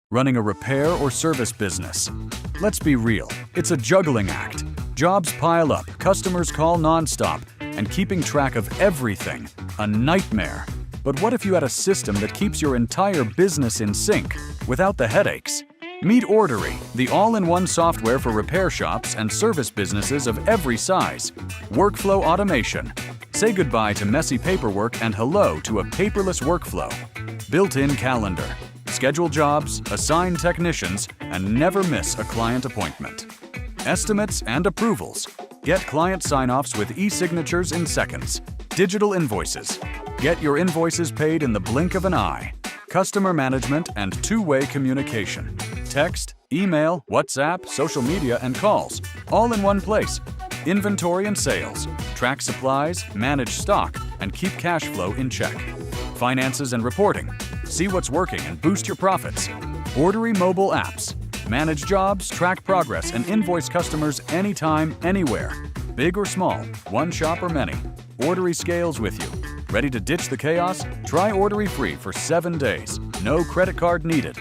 Running a repair or service business? Let's be real, it's a juggling act. Jobs pile up, customers call nonstop, and keeping track of everything, a nightmare. But what if you had a system that keeps your entire business in sync, without the headaches? Meet Ordery, the all-in-one software for repair shops and service businesses of every size. Workflow automation. Say goodbye to messy paperwork and hello to a paperless workflow. Built-in calendar. Schedule jobs, assign technicians, and never miss a client appointment. Estimates and approvals. Get client sign-offs with e-signatures in seconds. Digital invoices. Get your invoices paid in the blink of an eye. Customer management and two-way communication. Text, email, WhatsApp, social media, and calls, all in one place. Inventory and sales. Track supplies, manage stock, and keep cash flow in check. Finances and reporting. See what's working and boost your profits. Ordery mobile apps. Manage jobs, track progress, and invoice customers anytime, anywhere. Big or small, one shop or many. Ordery scales with you. Ready to ditch the chaos? Try Ordery free for 7 days. No credit card needed.